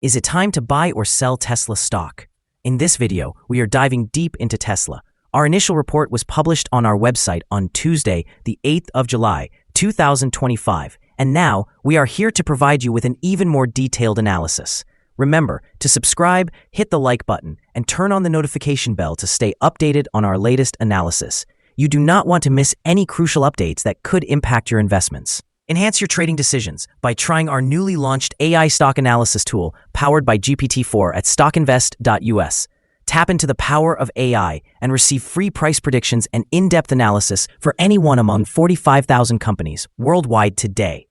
Is it time to buy or sell Tesla stock? In this video, we are diving deep into Tesla. Our initial report was published on our website on Tuesday, the 8th of July, 2025, and now we are here to provide you with an even more detailed analysis. Remember to subscribe, hit the like button, and turn on the notification bell to stay updated on our latest analysis. You do not want to miss any crucial updates that could impact your investments. Enhance your trading decisions by trying our newly launched AI stock analysis tool powered by GPT-4 at StockInvest.us. Tap into the power of AI and receive free price predictions and in-depth analysis for any one among 45,000 companies worldwide today.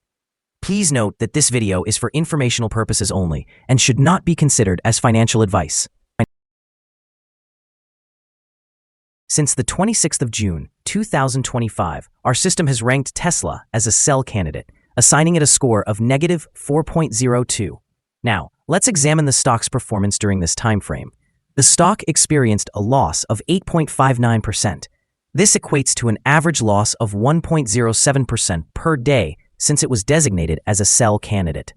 Please note that this video is for informational purposes only and should not be considered as financial advice. Since the 26th of June, 2025, our system has ranked Tesla as a sell candidate, assigning it a score of negative 4.02. Now, let's examine the stock's performance during this time frame. The stock experienced a loss of 8.59%. This equates to an average loss of 1.07% per day since it was designated as a sell candidate.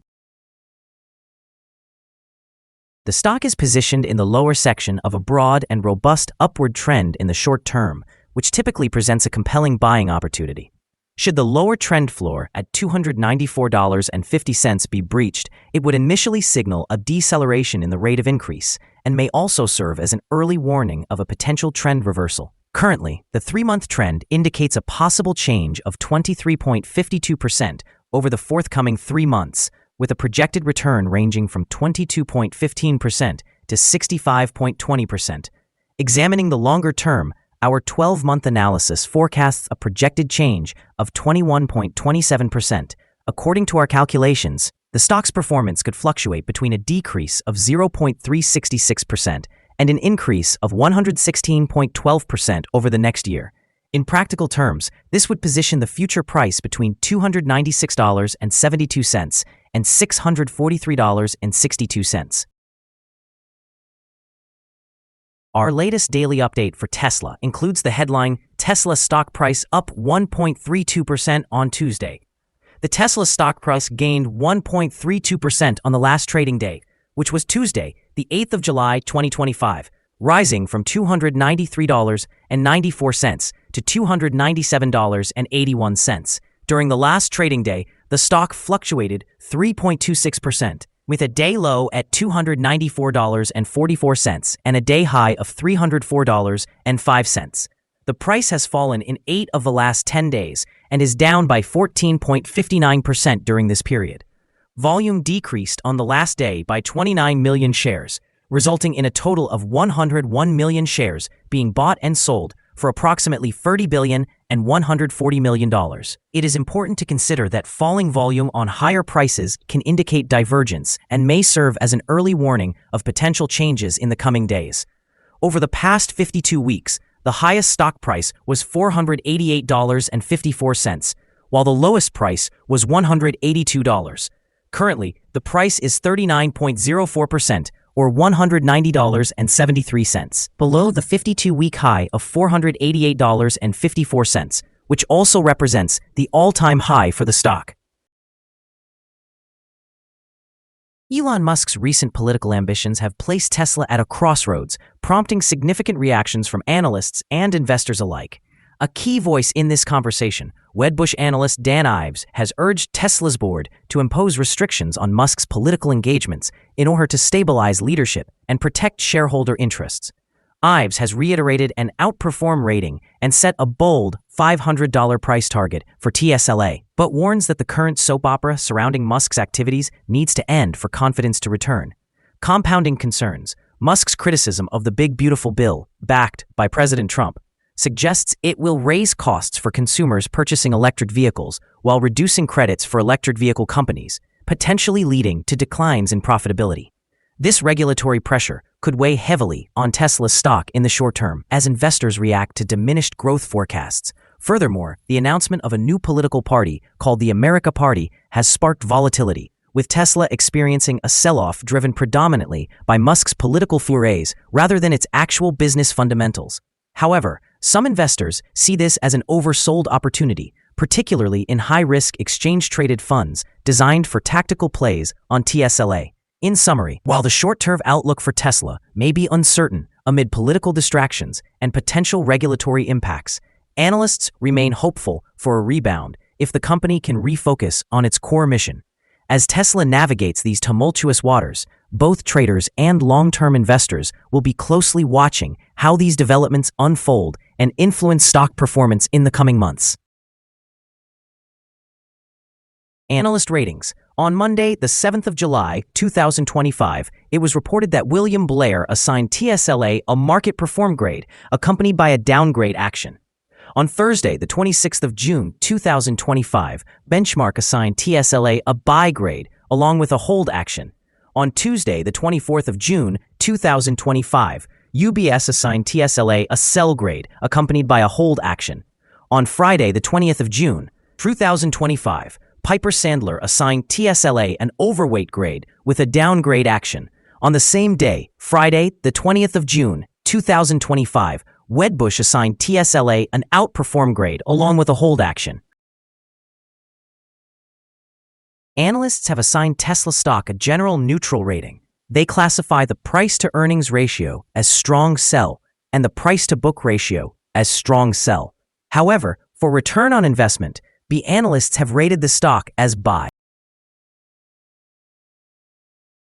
The stock is positioned in the lower section of a broad and robust upward trend in the short term, which typically presents a compelling buying opportunity. Should the lower trend floor at $294.50 be breached, it would initially signal a deceleration in the rate of increase and may also serve as an early warning of a potential trend reversal. Currently, the 3-month trend indicates a possible change of 23.52% over the forthcoming 3 months, with a projected return ranging from 22.15% to 65.20%. Examining the longer term, our 12-month analysis forecasts a projected change of 21.27%. According to our calculations, the stock's performance could fluctuate between a decrease of 0.366% and an increase of 116.12% over the next year. In practical terms, this would position the future price between $296.72 and $643.62. Our latest daily update for Tesla includes the headline, Tesla stock price up 1.32% on Tuesday. The Tesla stock price gained 1.32% on the last trading day, which was Tuesday, the 8th of July, 2025, rising from $293.94 to $297.81. During the last trading day, the stock fluctuated 3.26%, with a day low at $294.44 and a day high of $304.05. The price has fallen in 8 of the last 10 days and is down by 14.59% during this period. Volume decreased on the last day by 29 million shares, resulting in a total of 101 million shares being bought and sold for approximately $30 billion and $140 million. It is important to consider that falling volume on higher prices can indicate divergence and may serve as an early warning of potential changes in the coming days. Over the past 52 weeks, the highest stock price was $488.54, while the lowest price was $182. Currently, the price is 39.04%, or $190.73, below the 52-week high of $488.54, which also represents the all-time high for the stock. Elon Musk's recent political ambitions have placed Tesla at a crossroads, prompting significant reactions from analysts and investors alike. A key voice in this conversation, Wedbush analyst Dan Ives, has urged Tesla's board to impose restrictions on Musk's political engagements in order to stabilize leadership and protect shareholder interests. Ives has reiterated an outperform rating and set a bold $500 price target for TSLA, but warns that the current soap opera surrounding Musk's activities needs to end for confidence to return. Compounding concerns, Musk's criticism of the Big Beautiful Bill, backed by President Trump, suggests it will raise costs for consumers purchasing electric vehicles while reducing credits for electric vehicle companies, potentially leading to declines in profitability. This regulatory pressure could weigh heavily on Tesla's stock in the short term as investors react to diminished growth forecasts. Furthermore, the announcement of a new political party called the America Party has sparked volatility, with Tesla experiencing a sell-off driven predominantly by Musk's political forays rather than its actual business fundamentals. However, some investors see this as an oversold opportunity, particularly in high-risk exchange-traded funds designed for tactical plays on TSLA. In summary, while the short-term outlook for Tesla may be uncertain amid political distractions and potential regulatory impacts, analysts remain hopeful for a rebound if the company can refocus on its core mission. As Tesla navigates these tumultuous waters, both traders and long-term investors will be closely watching how these developments unfold and influence stock performance in the coming months. Analyst ratings. On Monday, the 7th of July, 2025, it was reported that William Blair assigned TSLA a market perform grade, accompanied by a downgrade action. On Thursday, the 26th of June, 2025, Benchmark assigned TSLA a buy grade, along with a hold action. On Tuesday, the 24th of June, 2025, UBS assigned TSLA a sell grade, accompanied by a hold action. On Friday, the 20th of June, 2025, Piper Sandler assigned TSLA an overweight grade with a downgrade action. On the same day, Friday, the 20th of June, 2025, Wedbush assigned TSLA an outperform grade along with a hold action. Analysts have assigned Tesla stock a general neutral rating. They classify the price-to-earnings ratio as strong sell and the price-to-book ratio as strong sell. However, for return on investment, the analysts have rated the stock as buy.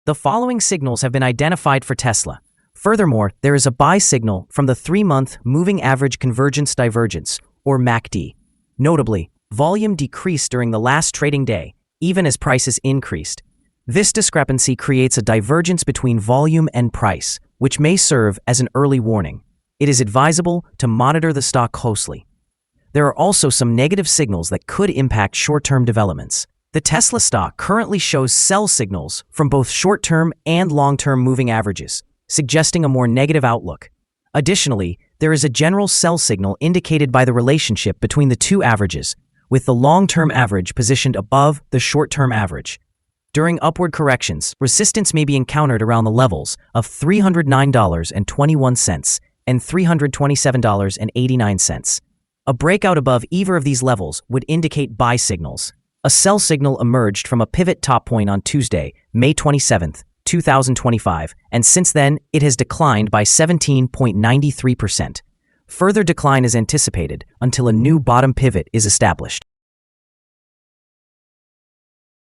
The following signals have been identified for Tesla. Furthermore, there is a buy signal from the 3-month Moving Average Convergence Divergence, or MACD. Notably, volume decreased during the last trading day, even as prices increased. This discrepancy creates a divergence between volume and price, which may serve as an early warning. It is advisable to monitor the stock closely. There are also some negative signals that could impact short-term developments. The Tesla stock currently shows sell signals from both short-term and long-term moving averages, suggesting a more negative outlook. Additionally, there is a general sell signal indicated by the relationship between the two averages, with the long-term average positioned above the short-term average. During upward corrections, resistance may be encountered around the levels of $309.21 and $327.89. A breakout above either of these levels would indicate buy signals. A sell signal emerged from a pivot top point on Tuesday, May 27, 2025, and since then, it has declined by 17.93%. Further decline is anticipated until a new bottom pivot is established.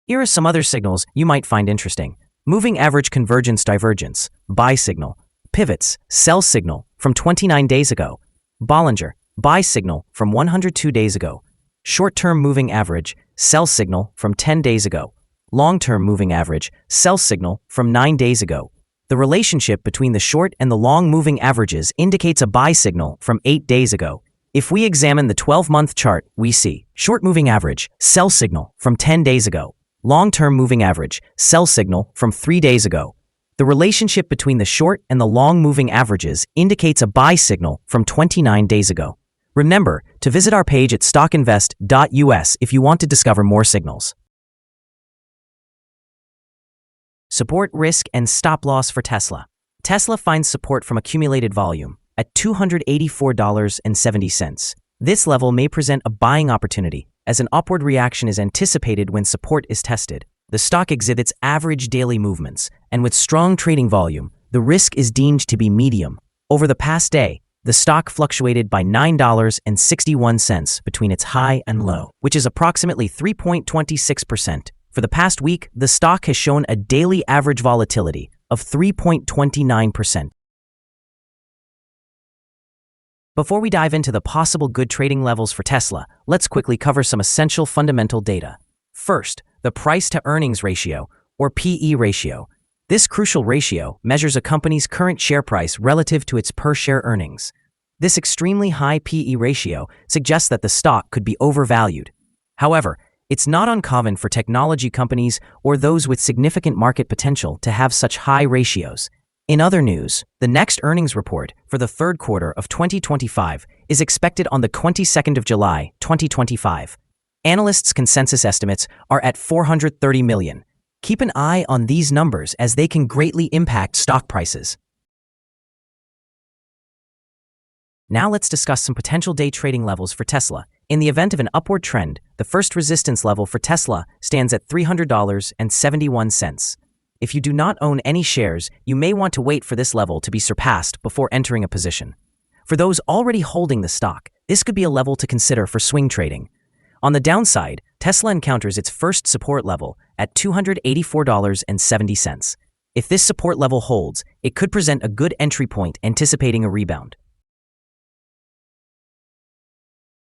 Here are some other signals you might find interesting. Moving Average Convergence Divergence, buy signal. Pivots, sell signal from 29 days ago. Bollinger, buy signal from 102 days ago. Short-term moving average, sell signal from 10 days ago. Long-term moving average, sell signal from 9 days ago. The relationship between the short and the long moving averages indicates a buy signal from 8 days ago. If we examine the 12-month chart, we see short moving average, sell signal from 10 days ago. Long-term moving average, sell signal from 3 days ago. The relationship between the short and the long moving averages indicates a buy signal from 29 days ago. Remember to visit our page at StockInvest.us if you want to discover more signals. Support, risk, and stop loss for Tesla. Tesla finds support from accumulated volume at $284.70. This level may present a buying opportunity, as an upward reaction is anticipated when support is tested. The stock exhibits average daily movements, and with strong trading volume, the risk is deemed to be medium. Over the past day, the stock fluctuated by $9.61 between its high and low, which is approximately 3.26%. For the past week, the stock has shown a daily average volatility of 3.29%. Before we dive into the possible good trading levels for Tesla, let's quickly cover some essential fundamental data. First, the price-to-earnings ratio, or PE ratio. This crucial ratio measures a company's current share price relative to its per-share earnings. This extremely high PE ratio suggests that the stock could be overvalued. However, it's not uncommon for technology companies or those with significant market potential to have such high ratios. In other news, the next earnings report for the third quarter of 2025 is expected on the 22nd of July, 2025. Analysts' consensus estimates are at 430 million. Keep an eye on these numbers as they can greatly impact stock prices. Now let's discuss some potential day trading levels for Tesla. In the event of an upward trend, the first resistance level for Tesla stands at $300.71. If you do not own any shares, you may want to wait for this level to be surpassed before entering a position. For those already holding the stock, this could be a level to consider for swing trading. On the downside, Tesla encounters its first support level at $284.70. If this support level holds, it could present a good entry point anticipating a rebound.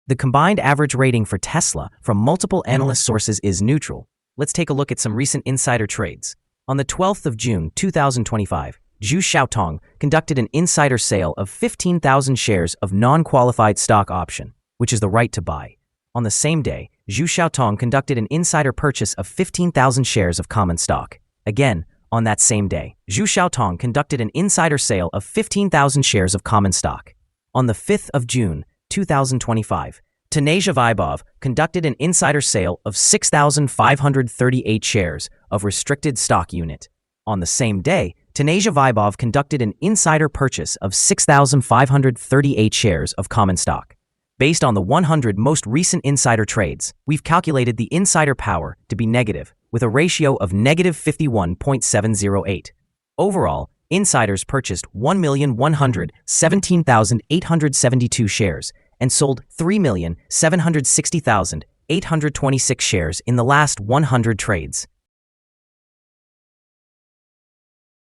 The combined average rating for Tesla from multiple analyst sources is neutral. Let's take a look at some recent insider trades. On the 12th of June 2025, Zhu Xiaotong conducted an insider sale of 15,000 shares of non-qualified stock option, which is the right to buy. On the same day, Zhu Xiaotong conducted an insider purchase of 15,000 shares of common stock. Again, on that same day, Zhu Xiaotong conducted an insider sale of 15,000 shares of common stock. On the 5th of June 2025, Taneja Vaibhav conducted an insider sale of 6,538 shares of restricted stock unit. On the same day, Taneja Vaibhav conducted an insider purchase of 6,538 shares of common stock. Based on the 100 most recent insider trades, we've calculated the insider power to be negative, with a ratio of negative 51.708. Overall, insiders purchased 1,117,872 shares and sold 3,760,826 shares in the last 100 trades.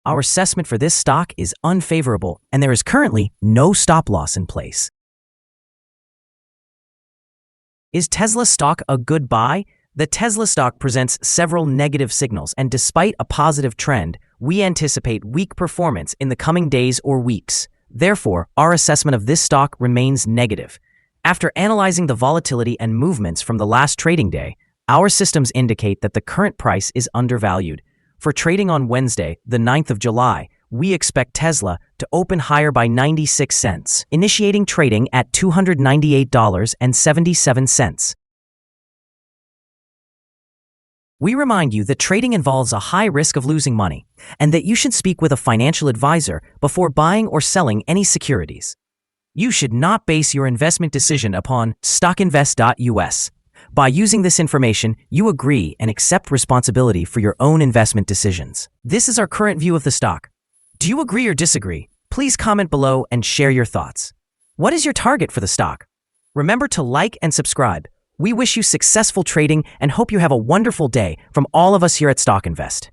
Our assessment for this stock is unfavorable, and there is currently no stop loss in place. Is Tesla stock a good buy? The Tesla stock presents several negative signals, and despite a positive trend, we anticipate weak performance in the coming days or weeks. Therefore, our assessment of this stock remains negative. After analyzing the volatility and movements from the last trading day, our systems indicate that the current price is undervalued. For trading on Wednesday, the 9th of July, we expect Tesla to open higher by 96 cents, initiating trading at $298.77. We remind you that trading involves a high risk of losing money, and that you should speak with a financial advisor before buying or selling any securities. You should not base your investment decision upon StockInvest.us. By using this information, you agree and accept responsibility for your own investment decisions. This is our current view of the stock. Do you agree or disagree? Please comment below and share your thoughts. What is your target for the stock? Remember to like and subscribe. We wish you successful trading and hope you have a wonderful day from all of us here at StockInvest.